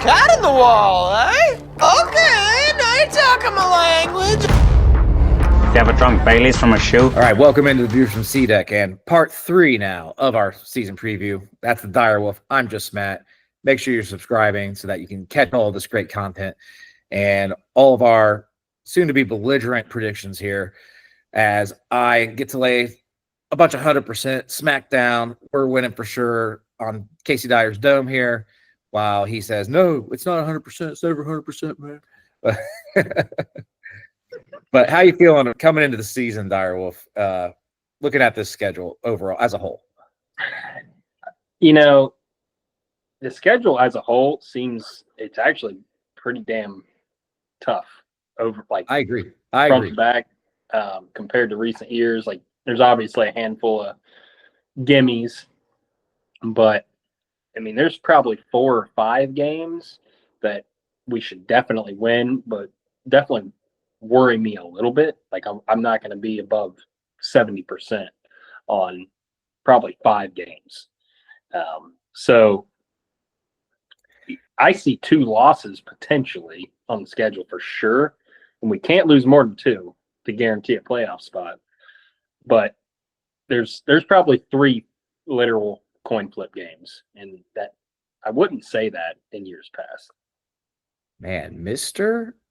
cat in the wall, eh? Okay, now you're talking my language. You have a drunk Bailey's from a shoe? All right, welcome into the Views from C-Deck and part 3 now of our season preview. That's the Dyerwolf. I'm just Matt. Make sure you're subscribing so that you can catch all of this great content and all of our soon-to-be belligerent predictions here as I get to lay a bunch of 100% smackdown. We're winning for sure on Casey Dyer's dome here, while he says, no, it's not 100%. It's over 100%, man. But how you feeling coming into the season, Dyerwolf, looking at this schedule overall as a whole? You know, the schedule as a whole seems it's actually pretty damn tough over I agree. front to back compared to recent years. Like there's obviously a handful of gimmies, but I mean there's probably 4 or 5 games that we should definitely win, but definitely worry me a little bit. Like I'm not going to be above 70% on probably 5 games. So I see 2 losses potentially on the schedule for sure. And we can't lose more than 2 to guarantee a playoff spot. But there's probably 3 literal coin flip games. And that I wouldn't say that in years past. Man,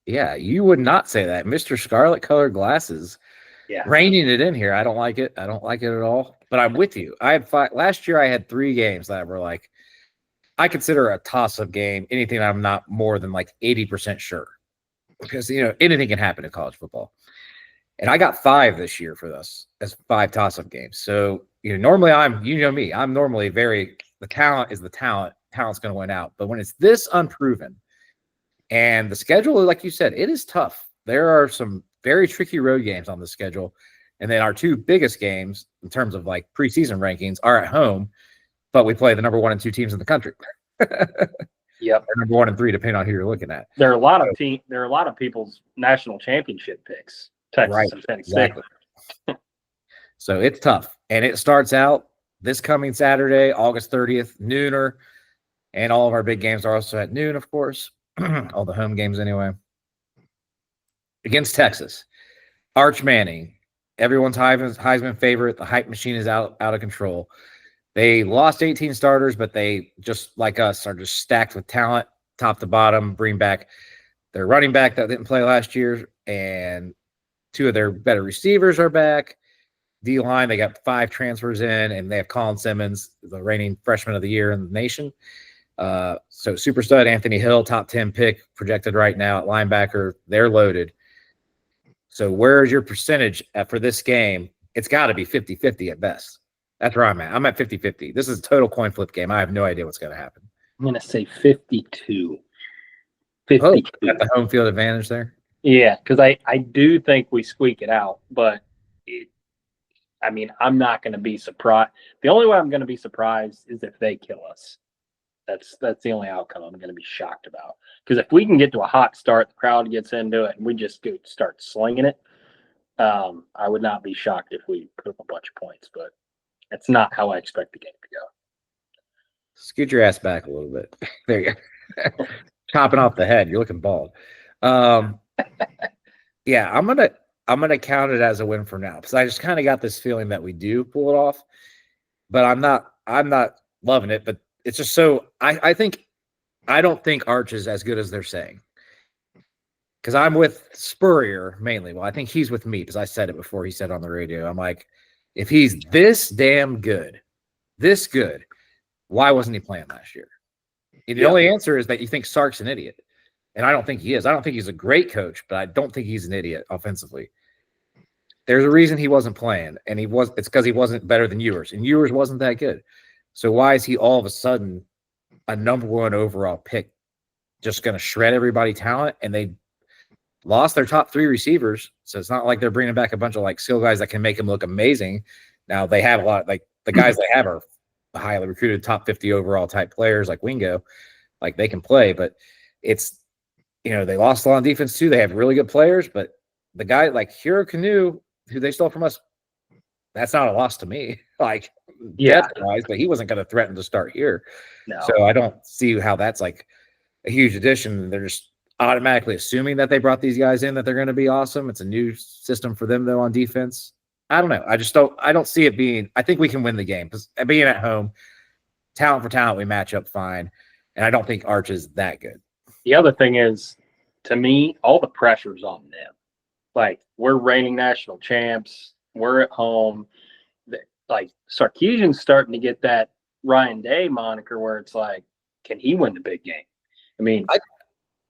yeah, you would not say that. Mr. Scarlet Colored Glasses. Yeah. Reining it in here. I don't like it. I don't like it at all. But I'm with you. I had 5 last year. I had 3 games that were like, I consider a toss-up game anything I'm not more than like 80% sure, because anything can happen in college football. And I got 5 this year for this as 5 toss-up games. So normally me. I'm normally the talent is the talent. Talent's going to win out. But when it's this unproven, and the schedule, like you said, it is tough. There are some very tricky road games on the schedule. And then our 2 biggest games in terms of like preseason rankings are at home, but we play the number 1 and 2 teams in the country. Yep. Or number 1 and 3, depending on who you're looking at. There are a lot of people's national championship picks. Texas Right. and Tennessee. Exactly. So it's tough. And it starts out this coming Saturday, August 30th, nooner. And all of our big games are also at noon, of course. All the home games anyway. Against Texas. Arch Manning, everyone's Heisman favorite. The hype machine is out of control. They lost 18 starters, but they, just like us, are just stacked with talent, top to bottom. Bring back their running back that didn't play last year, and 2 of their better receivers are back. D-line, they got 5 transfers in, and they have Colin Simmons, the reigning freshman of the year in the nation. So super stud Anthony Hill, top 10 pick, projected right now at linebacker. They're loaded. So where's your percentage for this game? It's got to be 50-50 at best. That's where I'm at. I'm at 50-50. This is a total coin flip game. I have no idea what's going to happen. I'm going to say 52. 52. Oh, got the home field advantage there? Yeah, because I do think we squeak it out, but I'm not going to be surprised. The only way I'm going to be surprised is if they kill us. That's the only outcome I'm going to be shocked about. Because if we can get to a hot start, the crowd gets into it, and we just start slinging it, I would not be shocked if we put up a bunch of points. But that's not how I expect the game to go. Scoot your ass back a little bit. There you go. Chopping off the head. You're looking bald. Yeah, I'm gonna count it as a win for now, because I just kind of got this feeling that we do pull it off, but I'm not loving it. But it's just so I don't think Arch is as good as they're saying, because I'm with Spurrier mainly. Well, I think he's with me, because I said it before he said it on the radio. I'm like, if he's this damn good, why wasn't he playing last year? And the only answer is that you think Sark's an idiot. And I don't think he is. I don't think he's a great coach, but I don't think he's an idiot offensively. There's a reason he wasn't playing, and it's because he wasn't better than Ewers, and Ewers wasn't that good. So why is he all of a sudden a number 1 overall pick, just going to shred everybody talent? And they lost their top 3 receivers, so it's not like they're bringing back a bunch of like skill guys that can make him look amazing. Now they have a lot, like the guys they have are highly recruited, top 50 overall type players like Wingo, like they can play, but it's, they lost a lot on defense too. They have really good players, but the guy like Hero Canoe, who they stole from us, that's not a loss to me. Like, Yeah. depth-wise, but he wasn't going to threaten to start here. No. So I don't see how that's like a huge addition. They're just automatically assuming that they brought these guys in, that they're going to be awesome. It's a new system for them though on defense. I don't know. I don't see it being, I think we can win the game because being at home, talent for talent, we match up fine. And I don't think Arch is that good. The other thing is, to me, all the pressure's on them. Like, we're reigning national champs. We're at home. Like, Sarkisian's starting to get that Ryan Day moniker where it's like, can he win the big game? I mean,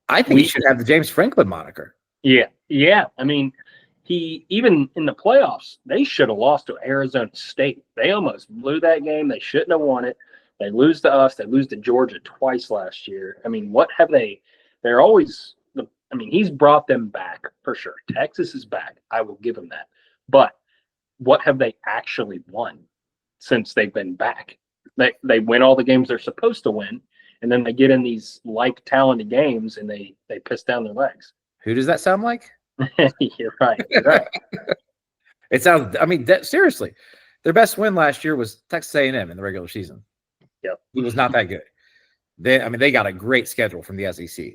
I think he should have the James Franklin moniker. Yeah. I mean, he even in the playoffs, they should have lost to Arizona State. They almost blew that game. They shouldn't have won it. They lose to us. They lose to Georgia twice last year. I mean, what have they? They're always. I mean, he's brought them back for sure. Texas is back. I will give him that. But what have they actually won since they've been back? They win all the games they're supposed to win, and then they get in these talented games and they piss down their legs. Who does that sound like? You're right. You're right. It sounds. I mean, seriously, their best win last year was Texas A&M in the regular season. Yep, it was not that good. They got a great schedule from the SEC,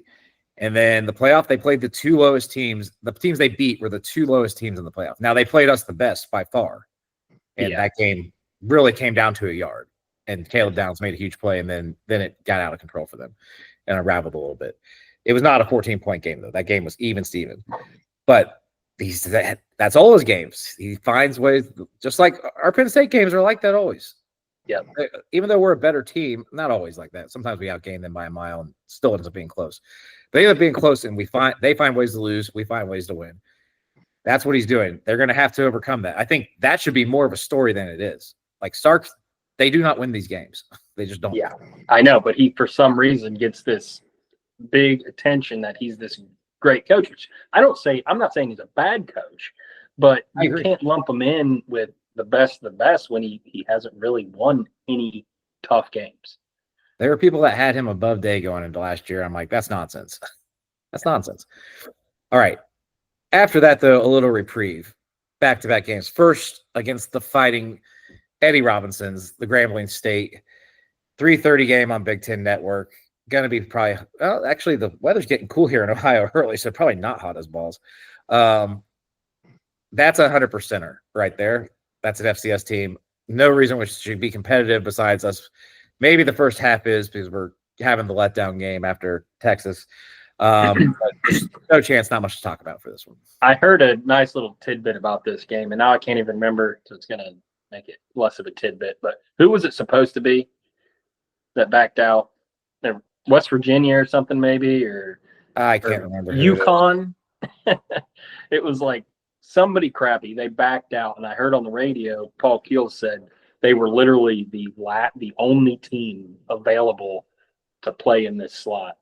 and then the playoff they played the two lowest teams. The teams they beat were the two lowest teams in the playoff. Now they played us the best by far, and that game really came down to a yard. And Caleb Downs made a huge play, and then it got out of control for them and unraveled a little bit. It was not a 14-point game, though. That game was even Steven. But that's all his games. He finds ways, just like our Penn State games are like that always. Yeah. Even though we're a better team, not always like that. Sometimes we outgain them by a mile and still ends up being close. They end up being close, and they find ways to lose. We find ways to win. That's what he's doing. They're going to have to overcome that. I think that should be more of a story than it is. Like Stark, they do not win these games. They just don't. Yeah, I know, but he, for some reason, gets this big attention that he's this great coach. Which I'm not saying he's a bad coach, but you can't lump him in with the best of the best when he hasn't really won any tough games. There were people that had him above Day going into last year. I'm like, that's nonsense. That's nonsense. All right. After that, though, a little reprieve. Back-to-back games. First against the Fighting Eddie Robinsons, the Grambling State. 3:30 game on Big Ten Network. Going to be probably – well, actually, the weather's getting cool here in Ohio early, so probably not hot as balls. That's a 100%er right there. That's an FCS team. No reason we should be competitive besides us. Maybe the first half is because we're having the letdown game after Texas. But there's no chance, not much to talk about for this one. I heard a nice little tidbit about this game, and now I can't even remember, so it's going to make it less of a tidbit. But who was it supposed to be that backed out? West Virginia or something, maybe? Or I can't remember. UConn? It was like somebody crappy. They backed out, and I heard on the radio, Paul Keel said they were literally the only team available to play in this slot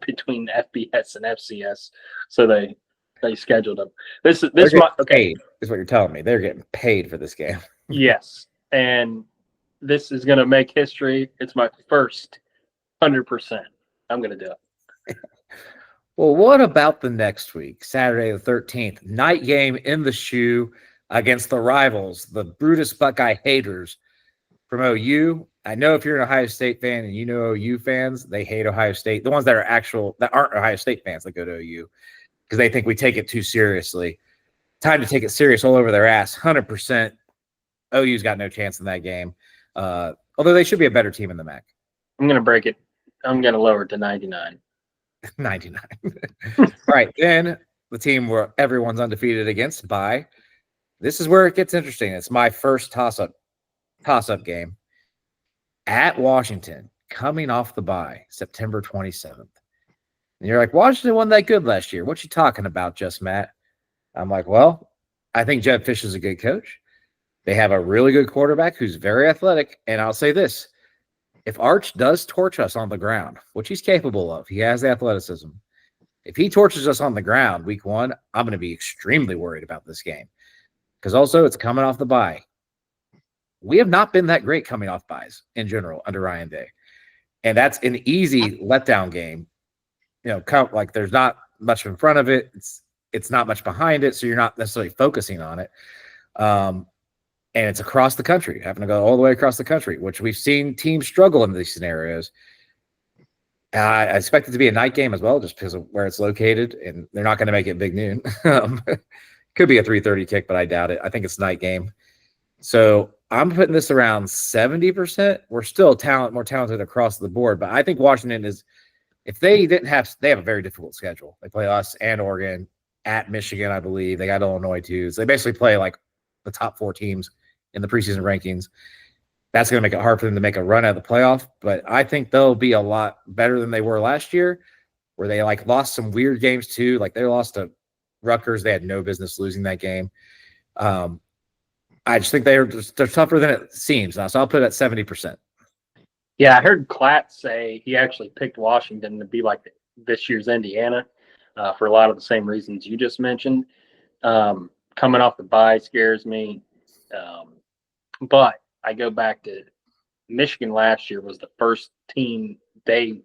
between FBS and FCS. So they scheduled them. This paid, is what you're telling me. They're getting paid for this game. Yes, and this is going to make history. It's my first 100%. I'm going to do it. Well, what about the next week, Saturday the 13th, night game in the shoe against the rivals, the Brutus Buckeye haters from OU. I know if you're an Ohio State fan and you know OU fans, they hate Ohio State. The ones that aren't Ohio State fans that go to OU because they think we take it too seriously. Time to take it serious all over their ass. 100%. OU's got no chance in that game. Although they should be a better team in the MAC. I'm going to break it. I'm going to lower it to 99. 99. All right. Then the team where everyone's undefeated against bye. This is where it gets interesting. It's my first toss-up game at Washington, coming off the bye, September 27th. And you're like, Washington wasn't that good last year. What you talking about, just Matt? I'm like, well, I think Jedd Fisch is a good coach. They have a really good quarterback who's very athletic. And I'll say this. If Arch does torch us on the ground, which he's capable of, he has the athleticism. If he torches us on the ground week one, I'm going to be extremely worried about this game. Because also it's coming off the bye. We have not been that great coming off byes in general under Ryan Day. And that's an easy letdown game. You know, like there's not much in front of it. It's not much behind it, so you're not necessarily focusing on it. And it's across the country, having to go all the way across the country, which we've seen teams struggle in these scenarios. I expect it to be a night game as well, just because of where it's located, and they're not going to make it big noon. Could be a 3:30 kick, but I doubt it. I think it's night game. So I'm putting this around 70%. We're still more talented across the board, but I think Washington is. If they didn't have, they have a very difficult schedule. They play us and Oregon at Michigan, I believe. They got Illinois too. So they basically play like the top 4 teams in the preseason rankings. That's going to make it hard for them to make a run at the playoff. But I think they'll be a lot better than they were last year, where they like lost some weird games too. Like they lost to Rutgers. They had no business losing that game. I just think they're tougher than it seems now. So I'll put it at 70%. Yeah, I heard Klatt say he actually picked Washington to be like this year's Indiana for a lot of the same reasons you just mentioned. Coming off the bye scares me. But I go back to Michigan last year was the first team they,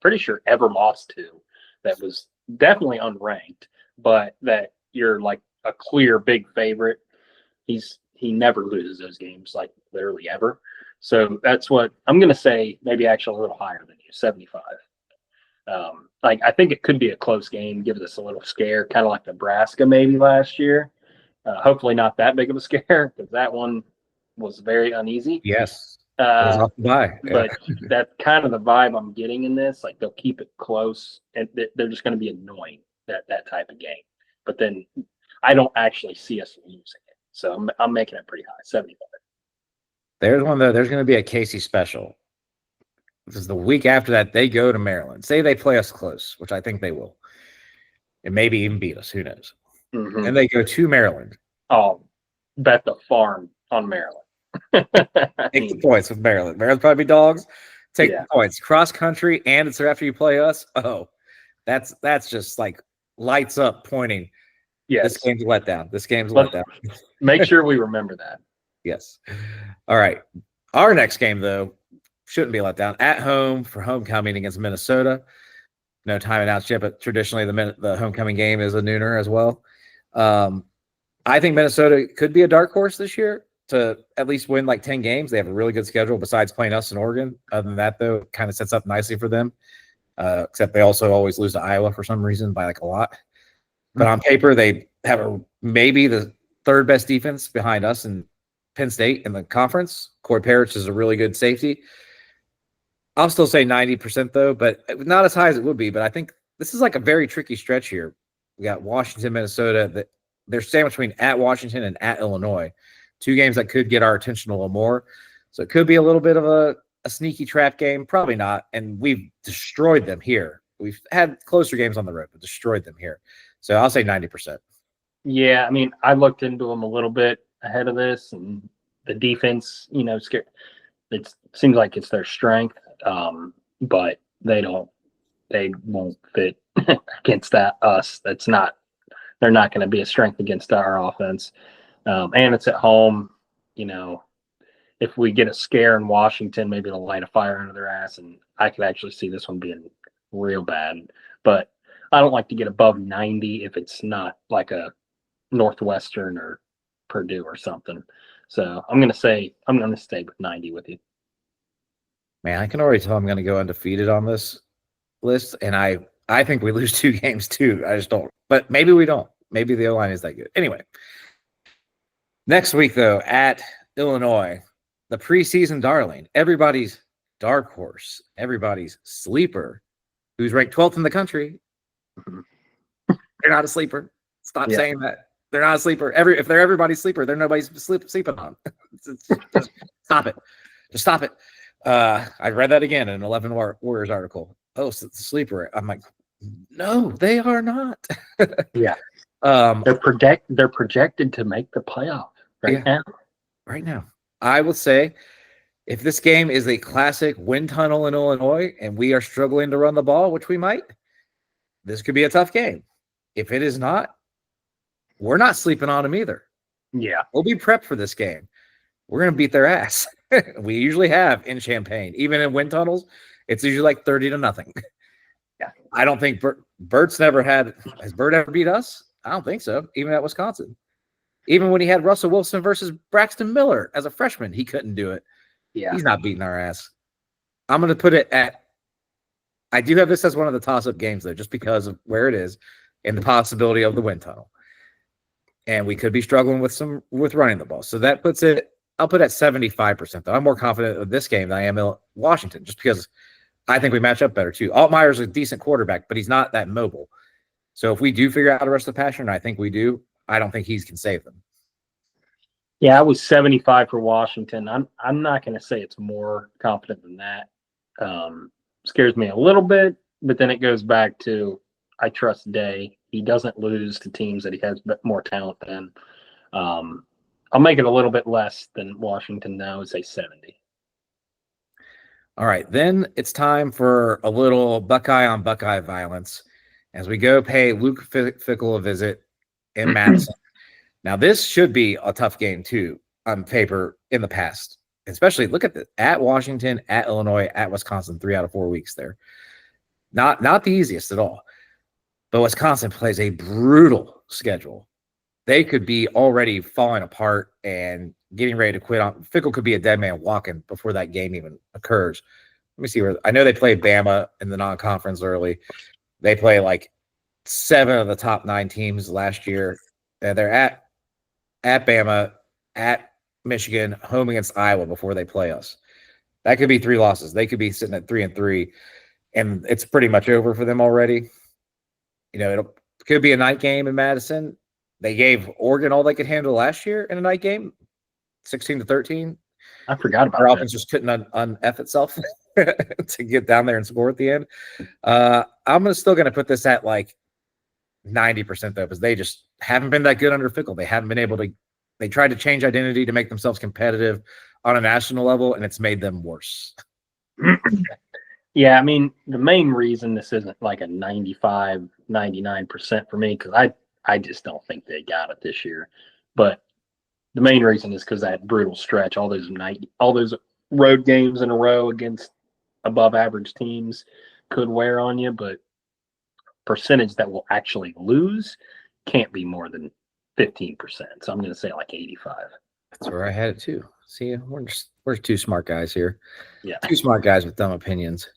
pretty sure, ever lost to that was definitely unranked, but that you're like a clear big favorite. He never loses those games, like literally ever. So that's what I'm going to say, maybe actually a little higher than you, 75. Like I think it could be a close game, give us a little scare, kind of like Nebraska maybe last year. Hopefully not that big of a scare because that one was very uneasy. Yes. It was off the bye. Yeah. But that's kind of the vibe I'm getting in this. Like they'll keep it close and they're just going to be annoying that type of game. But then I don't actually see us losing it. So I'm making it pretty high, 75. There's one though. There's going to be a Casey special. This is the week after that. They go to Maryland. Say they play us close, which I think they will, and maybe even beat us. Who knows? Mm-hmm. And they go to Maryland. Oh, bet the farm on Maryland. Take the points with Maryland. Maryland's probably dogs. Take the points. Cross country, and it's after you play us. Oh, that's just like lights up pointing. Yes. This game's let down. This game's let down. Make sure we remember that. Yes. All right. Our next game, though, shouldn't be let down. At home for homecoming against Minnesota. No time announced yet, but traditionally the homecoming game is a nooner as well. I think Minnesota could be a dark horse this year to at least win like 10 games. They have a really good schedule besides playing us in Oregon. Other than that, though, it kind of sets up nicely for them, except they also always lose to Iowa for some reason by like a lot. But on paper, they have maybe the third best defense behind us and Penn State in the conference. Corey Parrish is a really good safety. I'll still say 90% though, but not as high as it would be. But I think this is like a very tricky stretch here. We got Washington, Minnesota. That they're sandwiched between at Washington and at Illinois. 2 games that could get our attention a little more. So it could be a little bit of a sneaky trap game. Probably not. And we've destroyed them here. We've had closer games on the road, but destroyed them here. So I'll say 90%. Yeah, I mean, I looked into them a little bit ahead of this, and the defense, it seems like it's their strength, but they won't fit against us. They're not going to be a strength against our offense. And it's at home, if we get a scare in Washington, maybe it'll light a fire under their ass, and I could actually see this one being real bad. But I don't like to get above 90 if it's not like a Northwestern or Purdue or something. So I'm going to stay with 90 with you. Man, I can already tell I'm going to go undefeated on this list, and I think we lose 2 games too. I just don't. But maybe we don't. Maybe the O-line is that good. Anyway, next week, though, at Illinois, the preseason darling, everybody's dark horse, everybody's sleeper, who's ranked 12th in the country. They're not a sleeper. Stop saying that. They're not a sleeper. If they're everybody's sleeper, they're nobody's sleeping on. Just stop it. Just stop it. I read that again in an 11 Warriors article. Oh, it's the sleeper. I'm like, no, they are not. Yeah. They're projected to make the playoff now. Right now. I will say, if this game is a classic wind tunnel in Illinois and we are struggling to run the ball, which we might, this could be a tough game. If it is not, we're not sleeping on them either. Yeah. We'll be prepped for this game. We're going to beat their ass. We usually have in Champaign. Even in wind tunnels, it's usually like 30-0. Yeah. I don't think Bert's never had – has Bert ever beat us? I don't think so, even at Wisconsin. Even when he had Russell Wilson versus Braxton Miller as a freshman, he couldn't do it. Yeah. He's not beating our ass. I'm going to put it at I do have this as one of the toss-up games, though, just because of where it is and the possibility of the wind tunnel. And we could be struggling with running the ball. So that puts it, I'll put at 75%, though. I'm more confident of this game than I am in Washington, just because I think we match up better, too. Altmaier's a decent quarterback, but he's not that mobile. So if we do figure out how to rush the passer, and I think we do, I don't think he can save them. Yeah, I was 75 for Washington. I'm not going to say it's more confident than that. Scares me a little bit, but then it goes back to I trust Day. He doesn't lose to teams that he has more talent than. I'll make it a little bit less than Washington now. I would say 70. All right, then it's time for a little Buckeye on Buckeye violence as we go pay Luke Fickell a visit in Madison. Now, this should be a tough game, too, on paper in the past. Especially, look at at Washington, at Illinois, at Wisconsin, 3 out of 4 weeks there. Not the easiest at all. But Wisconsin plays a brutal schedule. They could be already falling apart and getting ready to quit on. Fickell could be a dead man walking before that game even occurs. Let me see where I know they played Bama in the non-conference early. They play like 7 of the top 9 teams last year. They're at Bama, at Michigan, home against Iowa before they play us. That could be 3 losses. They could be sitting at 3-3, and it's pretty much over for them already. You know, it could be a night game in Madison. They gave Oregon all they could handle last year in a night game, 16-13. I forgot about Our that. offense just couldn't un-F itself to get down there and score at the end. I'm still going to put this at like 90% though, because they just haven't been that good under Fickell. They haven't been able to. They tried to change identity to make themselves competitive on a national level, and it's made them worse. Yeah, I mean, the main reason this isn't like a 95, 99% for me, because I just don't think they got it this year. But the main reason is because that brutal stretch, all those road games in a row against above average teams could wear on you, but percentage that will actually lose can't be more than 15%. So I'm going to say like 85. That's where I had it too. See, we're 2 smart guys here. Yeah. 2 smart guys with dumb opinions.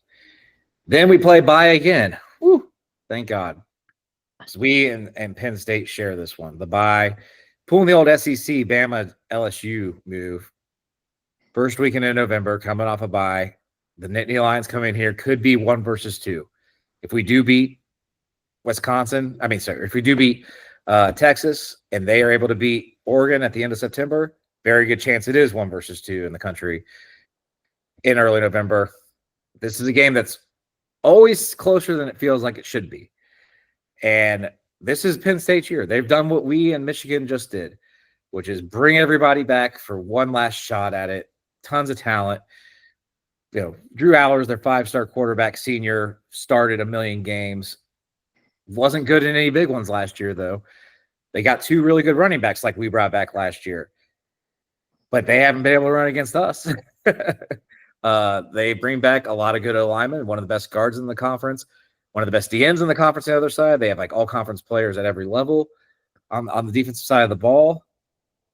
Then we play bye again. Woo, thank God. So we and Penn State share this one. The bye. Pulling the old SEC, Bama, LSU move. First weekend in November, coming off a bye. The Nittany Lions coming here could be 1 versus 2. If we do beat if we do beat Texas and they are able to beat Oregon at the end of September, very good chance it is 1 versus 2 in the country in early November. This is a game that's always closer than it feels like it should be. And this is Penn State's year. They've done what we and Michigan just did, which is bring everybody back for one last shot at it. Tons of talent. You know, Drew Allers, their 5-star quarterback, senior, started a million games. Wasn't good in any big ones last year, though. They got 2 really good running backs like we brought back last year. But they haven't been able to run against us. They bring back a lot of good alignment, one of the best guards in the conference, one of the best DNs in the conference on the other side. They have like all conference players at every level. On the defensive side of the ball,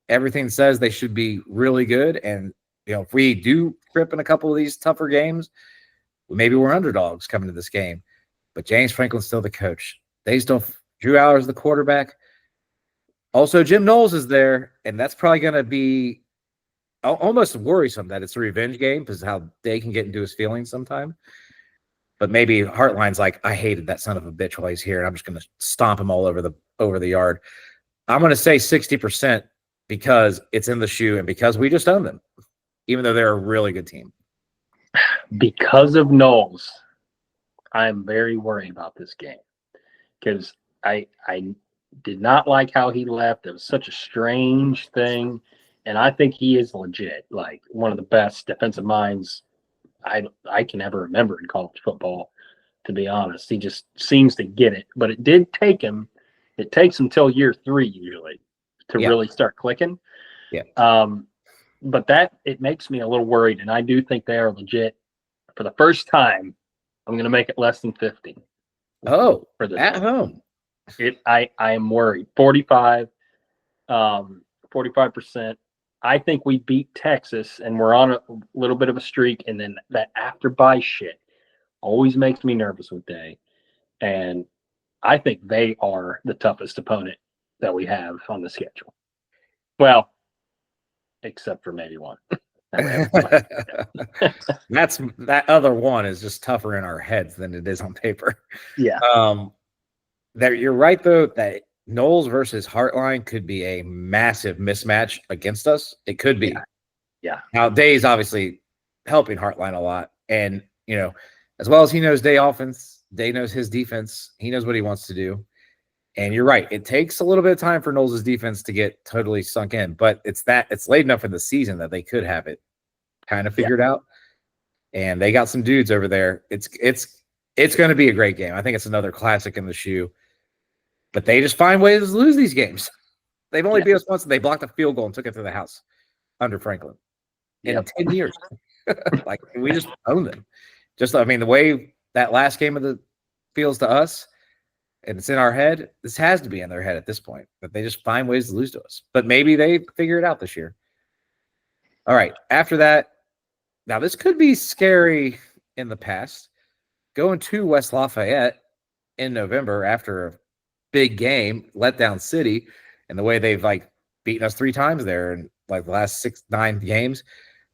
everything says they should be really good. And, you know, if we do trip in a couple of these tougher games, maybe we're underdogs coming to this game. But James Franklin's still the coach. Drew Allers the quarterback. Also, Jim Knowles is there, and that's probably going to be almost worrisome that it's a revenge game because how they can get into his feelings sometime. But maybe Hartline's like, I hated that son of a bitch while he's here, and I'm just going to stomp him all over the yard. I'm going to say 60% because it's in the shoe and because we just own them, even though they're a really good team. Because of Knowles, I'm very worried about this game because I did not like how he left. It was such a strange thing. And I think he is legit, like one of the best defensive minds I can ever remember in college football, to be honest. He just seems to get it. But it did take him. It takes him till year 3 usually to really start clicking. Yeah. But it makes me a little worried. And I do think they are legit. For the first time, I'm going to make it less than 50. Oh, for this at home. I am worried. 45%. I think we beat Texas, and we're on a little bit of a streak. And then that after bye shit, always makes me nervous with Day. And I think they are the toughest opponent that we have on the schedule. Well, except for maybe one. That other one is just tougher in our heads than it is on paper. Yeah. You're right though that Knowles versus Heartline could be a massive mismatch against us. It could be. Yeah. Now Day's obviously helping Heartline a lot, and as well as he knows Day offense, Day knows his defense. He knows what he wants to do. And you're right. It takes a little bit of time for Knowles' defense to get totally sunk in, but it's late enough in the season that they could have it kind of figured out. And they got some dudes over there. It's going to be a great game. I think it's another classic in the shoe. But they just find ways to lose these games. They've only beat us once, and they blocked a field goal and took it to the house under Franklin in 10 years. Like, we just own them. The way that last game of the feels to us, and it's in our head, this has to be in their head at this point. But they just find ways to lose to us. But maybe they figure it out this year. All right. After that, now this could be scary in the past. Going to West Lafayette in November after a big game, letdown city, and the way they've beaten us 3 times there in the last 6-9 games,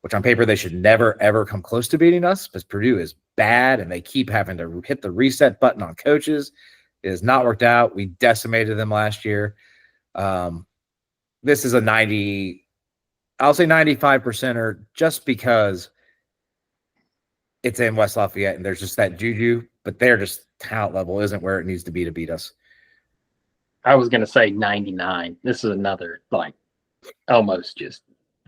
which on paper they should never ever come close to beating us, because Purdue is bad and they keep having to hit the reset button on coaches. It has not worked out. We decimated them last year. This is a 95%er just because it's in West Lafayette and there's just that juju, but their just talent level isn't where it needs to beat us. I was going to say 99. This is another almost just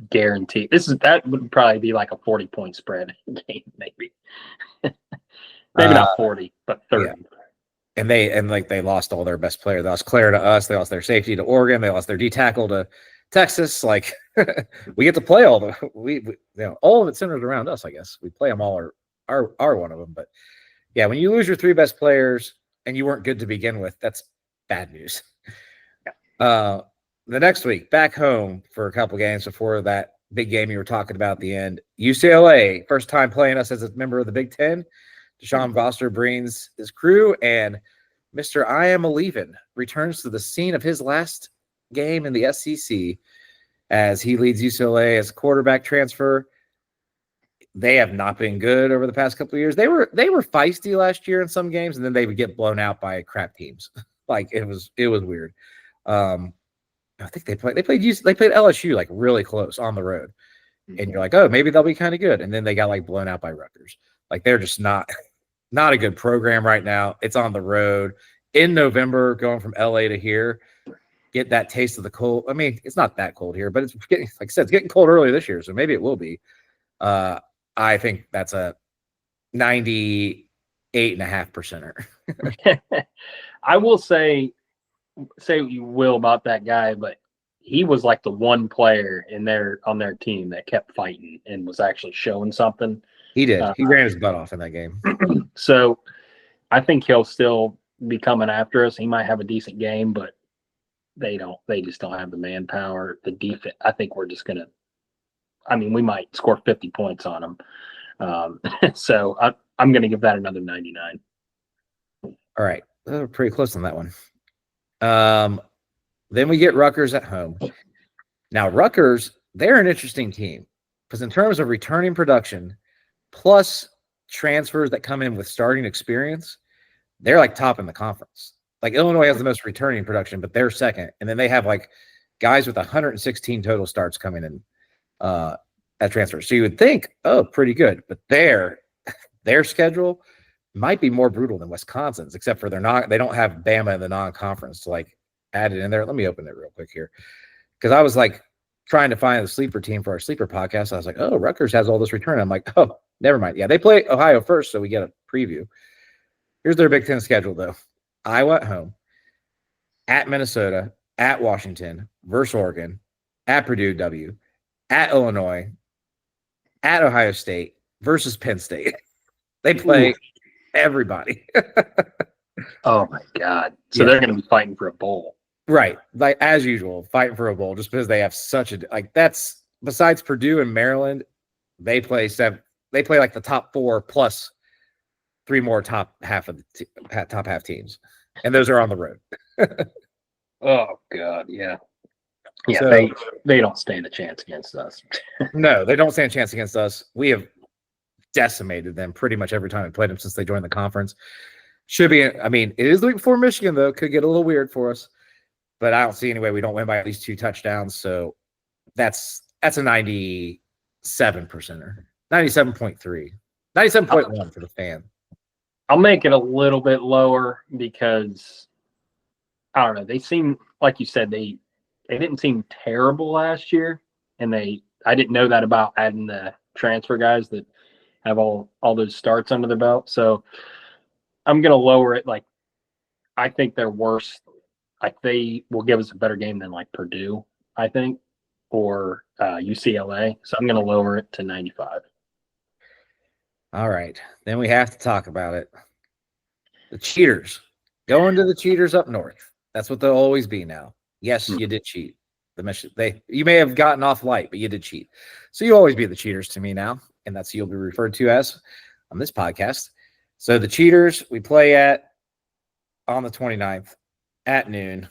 guaranteed. That would probably be like a 40-point spread game, maybe. Maybe not 40, but 30. Yeah. And they lost all their best players. They lost Claire to us. They lost their safety to Oregon. They lost their D tackle to Texas. We get to play all all of it centers around us. I guess we play them all. Are one of them. But yeah, when you lose your 3 best players and you weren't good to begin with, that's bad news. The next week, back home for a couple games before that big game you were talking about at the end. UCLA, first time playing us as a member of the Big Ten. Deshaun Foster brings his crew, and Mr. I Am a-Leavin' returns to the scene of his last game in the SEC as he leads UCLA as quarterback transfer. They have not been good over the past couple of years. They were feisty last year in some games, and then they would get blown out by crap teams. It was weird. I think they played LSU really close on the road, and you're like, oh, maybe they'll be kind of good, and then they got blown out by Rutgers. They're just not a good program right now. It's on the road in November, going from LA to here, get that taste of the cold. I mean, it's not that cold here, but it's getting, like I said, it's getting cold early this year, so maybe it will be. I think that's a 98.5%er. I will say what you will about that guy, but he was the one player on their team that kept fighting and was actually showing something. He did. He ran his butt off in that game. So I think he'll still be coming after us. He might have a decent game, but they just don't have the manpower. The defense, I think we're just we might score 50 points on them. So I'm going to give that another 99. All right. We're pretty close on that one. Then we get Rutgers at home. Now, Rutgers, they're an interesting team because in terms of returning production, plus transfers that come in with starting experience, they're top in the conference. Illinois has the most returning production, but they're second. And then they have guys with 116 total starts coming in at transfer. So you would think, oh, pretty good. But their schedule might be more brutal than Wisconsin's, except for they don't have Bama in the non-conference to add it in there. Let me open it real quick here. Because I was trying to find the sleeper team for our sleeper podcast. I was like, oh, Rutgers has all this return. I'm like, oh, never mind. Yeah, they play Ohio first, so we get a preview. Here's their Big Ten schedule, though. Iowa at home, at Minnesota, at Washington, versus Oregon, at Purdue W, at Illinois, at Ohio State, versus Penn State. They play everybody. Oh, my God. So they're going to be fighting for a bowl. Right. As usual, fighting for a bowl just because they have such a that's besides Purdue and Maryland, they play the top 4 plus 3 more top half teams, and those are on the road. Oh God, yeah. Yeah, So, they don't stand a chance against us. no, they don't stand a chance against us. We have decimated them pretty much every time we played them since they joined the conference. Should be, I mean, it is the week before Michigan, though. Could get a little weird for us, but I don't see any way we don't win by at least 2 touchdowns. So that's a 97%er, 97.3, 97.1 for the fan. I'll make it a little bit lower because I don't know. They seem, like you said, they didn't seem terrible last year, and I didn't know that about adding the transfer guys that have all those starts under their belt. So I'm gonna lower it. Like, I think they're worse. Like, they will give us a better game than like Purdue, I think, or UCLA. So I'm gonna lower it to 95. All right, then we have to talk about it. The cheaters, going to the cheaters up north. That's what they'll always be now. Yes, you did cheat. You may have gotten off light, but you did cheat. So you always be the cheaters to me now, and that's who you'll be referred to as on this podcast. So the cheaters, we play on the 29th at noon.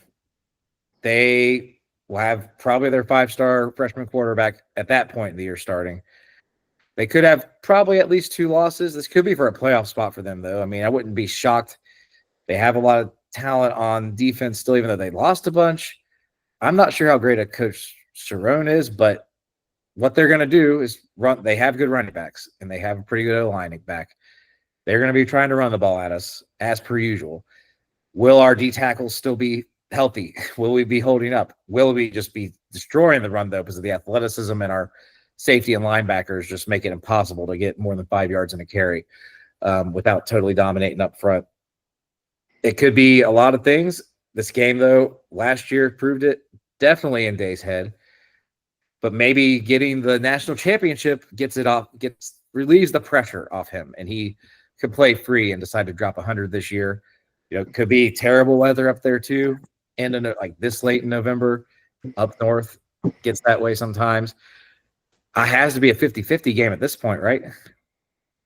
They will have probably their 5-star freshman quarterback at that point in the year starting. They could have probably at least 2 losses. This could be for a playoff spot for them, though. I mean, I wouldn't be shocked. They have a lot of talent on defense still, even though they lost a bunch. I'm not sure how great a coach Cerrone is, but what they're going to do is run. They have good running backs, and they have a pretty good lining back. They're going to be trying to run the ball at us as per usual. Will our D tackles still be healthy? Will we be holding up? Will we just be destroying the run, though, because of the athleticism and our safety and linebackers just make it impossible to get more than 5 yards in a carry without totally dominating up front? It could be a lot of things. This game, though, last year proved it, definitely in Day's head. But maybe getting the national championship relieves the pressure off him, and he could play free and decide to drop 100 this year. You know, it could be terrible weather up there too, and like this late in November, up north gets that way sometimes. It has to be a 50-50 game at this point, right?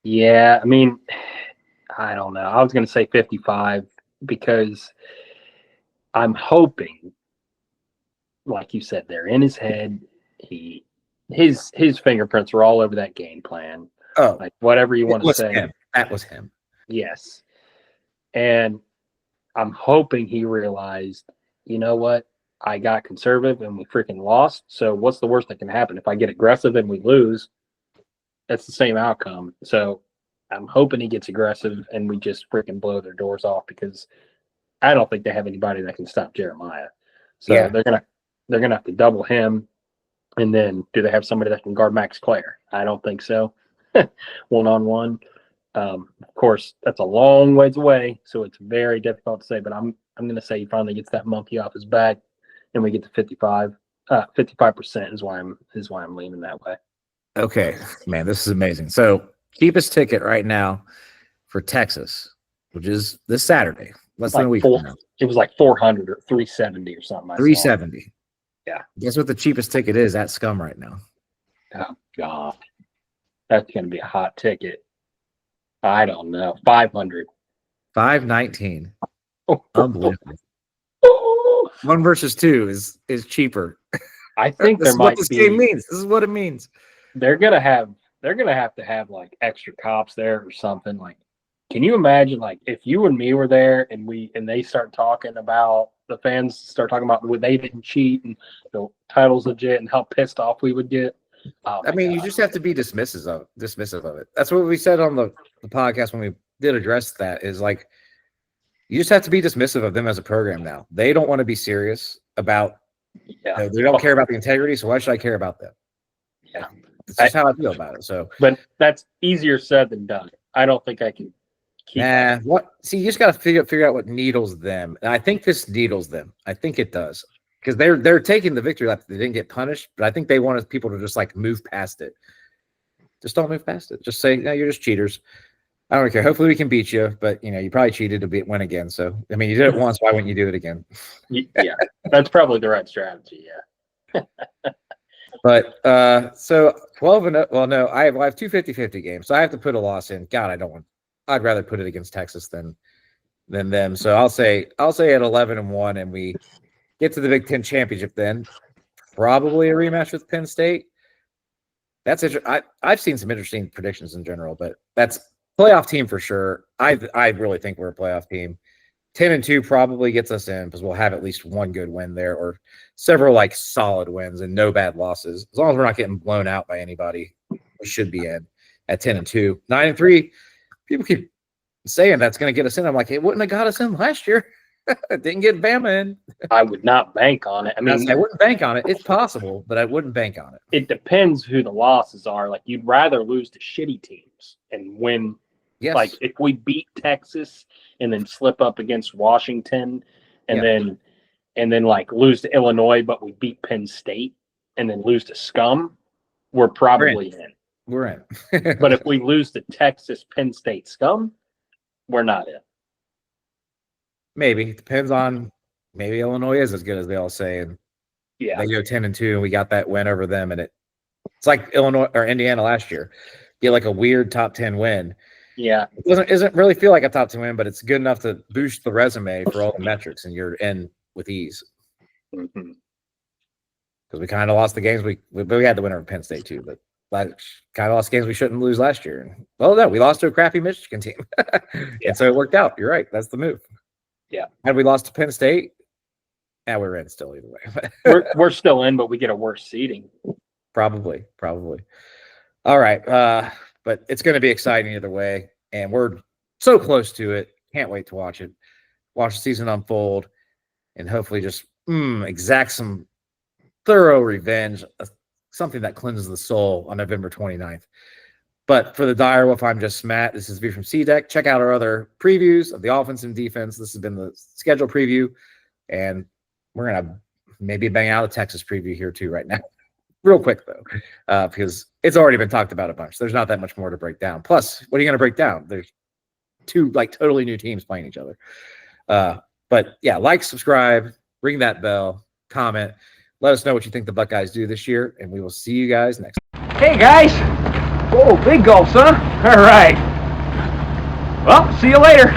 Yeah, I mean, I don't know. I was going to say 55 because I'm hoping, like you said, they're in his head. His fingerprints are all over that game plan. Oh, like whatever you want to say. Him. That was him. Yes. And I'm hoping he realized, you know what? I got conservative and we freaking lost. So what's the worst that can happen? If I get aggressive and we lose, that's the same outcome. So I'm hoping he gets aggressive and we just freaking blow their doors off, because I don't think they have anybody that can stop Jeremiah. So Yeah. they're gonna have to double him. And then do they have somebody that can guard Max Clare? I don't think so. 1-on-1. Of course, that's a long ways away, so it's very difficult to say. But I'm going to say he finally gets that monkey off his back, and we get to 55. 55% is why I'm leaning that way. Okay, man, this is amazing. So cheapest ticket right now for Texas, which is this Saturday, less than a week from now. It was like 400 or 370 or something. 370. Yeah. Guess what the cheapest ticket is at Scum right now? Oh God, that's going to be a hot ticket. I don't know. 500. 519. Oh. Unbelievable. 1 versus 2 is cheaper. I think This there is what might this be. game means. This is what it means. They're gonna have to have like extra cops there or something. Like, can you imagine, like, if you and me were there and they start talking about, the fans start talking about they didn't cheat and the title's legit, and how pissed off we would get. Oh, I mean, God. you just have to be dismissive of it. That's what we said on the podcast when we did address that, is like, you just have to be dismissive of them as a program now. They don't want to be serious about, Yeah. they don't care about the integrity, so why should I care about them? Yeah. That's just how I feel about it. So, But that's easier said than done. I don't think I can keep that. See, you just got to figure out what needles them. And I think this needles them. I think it does. Because they're taking the victory lap. They didn't get punished, but I think they wanted people to just like move past it. Just don't move past it. Just say, no, you're just cheaters. I don't care. Hopefully we can beat you, but you probably cheated to win again. So I mean, you did it once. Why wouldn't you do it again? Yeah, that's probably the right strategy. Yeah. But so 12-0. Well, no, I have 2 50-50 games, so I have to put a loss in. God, I don't want I'd rather put it against Texas than them. So I'll say at 11-1, and we get to the Big Ten championship. Then probably a rematch with Penn State. That's I've seen some interesting predictions in general, but that's playoff team for sure. I really think we're a playoff team. 10-2 probably gets us in because we'll have at least one good win there, or several like solid wins and no bad losses. As long as we're not getting blown out by anybody, we should be in at 10-2. 9-3. People keep saying that's going to get us in. I'm like, it wouldn't have got us in last year. It didn't get Bama in. I would not bank on it. I mean, I wouldn't bank on it. It's possible, but I wouldn't bank on it. It depends who the losses are. Like, you'd rather lose to shitty teams and win. Yes. Like, if we beat Texas and then slip up against Washington and then like lose to Illinois, but we beat Penn State and then lose to scum, we're probably in. We're in. But if we lose to Texas, Penn State, scum, we're not in. Maybe. Depends on, maybe Illinois is as good as they all say, and Yeah. they go 10-2, and we got that win over them, and it's like Illinois or Indiana last year. Get like a weird top 10 win. Yeah. It doesn't really feel like a top 10 win, but it's good enough to boost the resume for all the metrics, and you're in with ease. Mm-hmm. Because we kind of lost the games we had to win over Penn State too, but kind of lost games we shouldn't lose last year. Well, no, we lost to a crappy Michigan team, and so it worked out. You're right. That's the move. Yeah. Had we lost to Penn State, we're in still either way. we're still in, but we get a worse seeding. Probably. All right. But it's going to be exciting either way. And we're so close to it. Can't wait to watch it. Watch the season unfold and hopefully just exact some thorough revenge, something that cleanses the soul on November 29th. But for the Dyerwolf, I'm just Matt. This is V from C-Deck. Check out our other previews of the offense and defense. This has been the schedule preview. And we're going to maybe bang out a Texas preview here too right now. Real quick, though, because it's already been talked about a bunch. There's not that much more to break down. Plus, what are you going to break down? There's two like totally new teams playing each other. But yeah, like, subscribe, ring that bell, comment. Let us know what you think the Buckeyes do this year, and we will see you guys next. Hey guys! Oh, big gulps, huh? All right. Well, see you later.